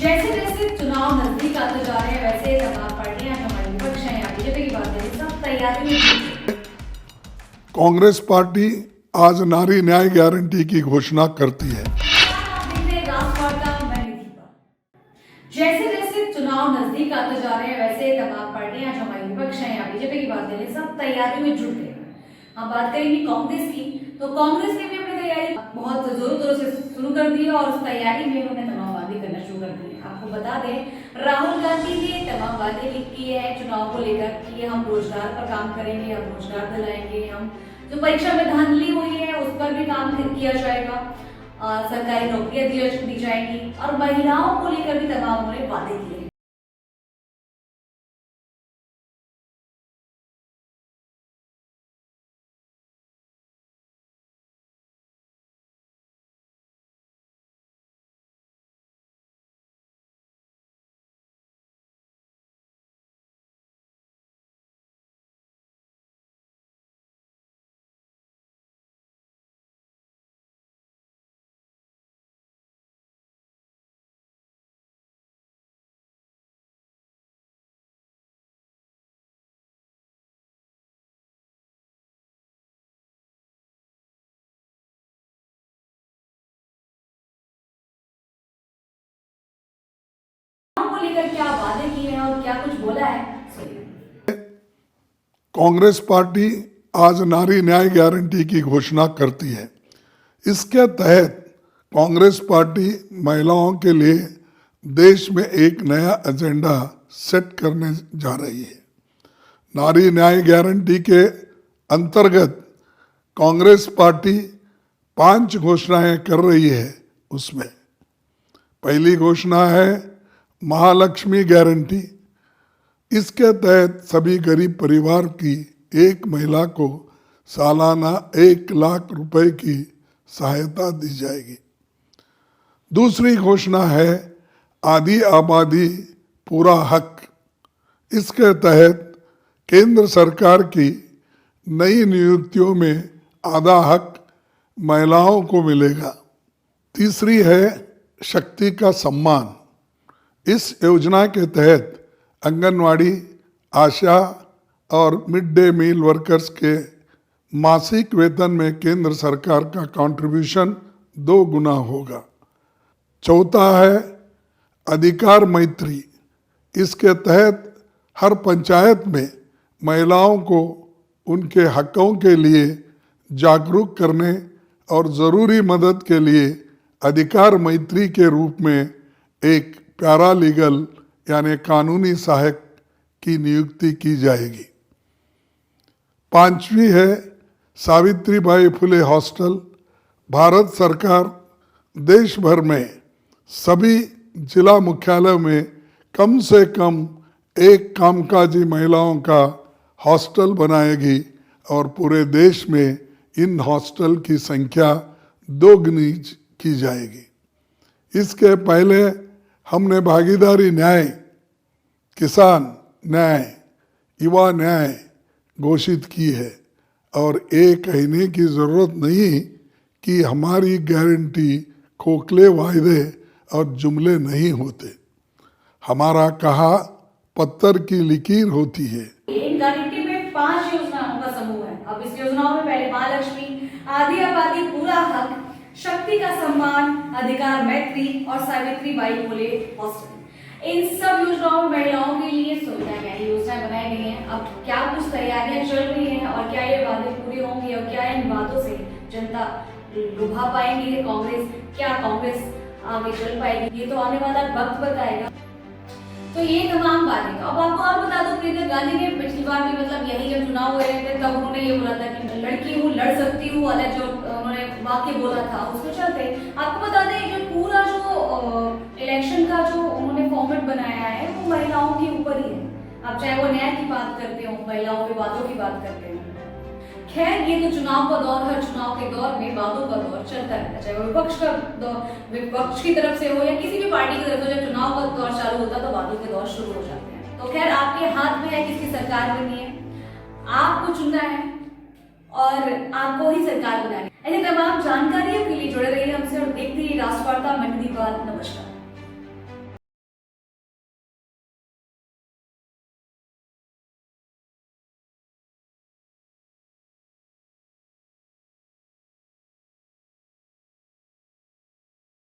जैसे जैसे चुनाव नजदीक आते जा रहे हैं वैसे तमाम पार्टियां हमारे विपक्ष हैं या बीजेपी की बात है सब तैयारी में। कांग्रेस पार्टी आज नारी न्याय गारंटी की घोषणा करती है। जैसे जैसे चुनाव नजदीक आते जा रहे हैं वैसे तमाम पार्टियां हमारे विपक्ष हैं या बीजेपी की बात है सब तैयारी में जुट गए। हम बात करेंगे कांग्रेस की, तो कांग्रेस ने भी अपनी तैयारी बहुत जोरों से शुरू कर दी है और उस तैयारी में उन्होंने तमाम वादे करना शुरू कर दिए। आपको बता दें, राहुल गांधी ने तमाम वादे किए हैं चुनाव को लेकर कि हम रोजगार पर काम करेंगे, हम रोजगार दिलाएंगे, हम जो परीक्षा में धांधली हुई है उस पर भी काम किया जाएगा, सरकारी नौकरियां दी जाएंगी और महिलाओं को लेकर भी तमाम उन्होंने वादे किए। को लेकर क्या वादे किए हैं और क्या कुछ बोला है। कांग्रेस पार्टी आज नारी न्याय गारंटी की घोषणा करती है। इसके तहत कांग्रेस पार्टी महिलाओं के लिए देश में एक नया एजेंडा सेट करने जा रही है। नारी न्याय गारंटी के अंतर्गत कांग्रेस पार्टी 5 घोषणाएं कर रही है। उसमें पहली घोषणा है महालक्ष्मी गारंटी। इसके तहत सभी गरीब परिवार की एक महिला को सालाना 1 लाख रुपए की सहायता दी जाएगी। दूसरी घोषणा है आधी आबादी पूरा हक। इसके तहत केंद्र सरकार की नई नियुक्तियों में आधा हक महिलाओं को मिलेगा। तीसरी है शक्ति का सम्मान। इस योजना के तहत आंगनवाड़ी, आशा और मिड डे मील वर्कर्स के मासिक वेतन में केंद्र सरकार का कंट्रीब्यूशन 2 गुना होगा। चौथा है अधिकार मैत्री। इसके तहत हर पंचायत में महिलाओं को उनके हकों के लिए जागरूक करने और ज़रूरी मदद के लिए अधिकार मैत्री के रूप में एक पैरालीगल यानी कानूनी सहायक की नियुक्ति की जाएगी। 5वीं है सावित्रीबाई फुले हॉस्टल। भारत सरकार देश भर में सभी जिला मुख्यालयों में कम से कम एक कामकाजी महिलाओं का हॉस्टल बनाएगी और पूरे देश में इन हॉस्टल की संख्या 2 गुनी की जाएगी। इसके पहले हमने भागीदारी न्याय, किसान न्याय, युवा न्याय घोषित की है और ये कहने की ज़रूरत नहीं कि हमारी गारंटी खोखले वायदे और जुमले नहीं होते। हमारा कहा पत्थर की लकीर होती है। इन गारंटी में 5 योजनाओं का समूह है। अब इस योजनाओं में पहले महालक्ष्मी, आधी आबादी पूरा हक, शक्ति का सम्मान, अधिकार मैत्री और सावित्रीबाई फुले हॉस्टल। इन सब योजनाओं में महिलाओं के लिए सुविधाएं योजनाएं बनाई गई हैं। अब क्या कुछ तैयारियां चल रही हैं और क्या ये वादे पूरे होंगे और क्या इन वादों से जनता लुभा पाएंगी है कांग्रेस, क्या कांग्रेस आगे चल पाएगी, ये तो आने वाला वक्त बताएगा। तो ये तमाम बातें। अब आपको और बता दो, प्रियंका गांधी ने पिछली बार भी मतलब यही जब चुनाव हुए थे तब उन्होंने ये बोला था कि लड़की हूँ, लड़ सकती हूँ वाला जो उन्होंने वाक्य बोला था उसको चलते आपको बता दें जो पूरा जो इलेक्शन का जो उन्होंने फॉर्मेट बनाया है वो महिलाओं के ऊपर ही है। अब चाहे वो न्याय की बात करते हो, महिलाओं के वादों की बात करते हो। खैर ये तो चुनाव का दौर है, चुनाव के दौर में वादों का दौर चलता रहता है, चाहे वो विपक्ष का दौर, विपक्ष की तरफ से हो या किसी भी पार्टी की तरफ से। जब चुनाव का दौर चालू होता है तो वादों के दौर शुरू हो जाते हैं। तो खैर आपके हाथ में है किसकी सरकार बनी है, आपको चुनना है और आपको ही सरकार बनानी है। ऐसी तमाम जानकारियों के लिए जुड़े रहिए हमसे और देखते रहिए राष्ट्रवार्ता। मैं दीपाल, नमस्कार।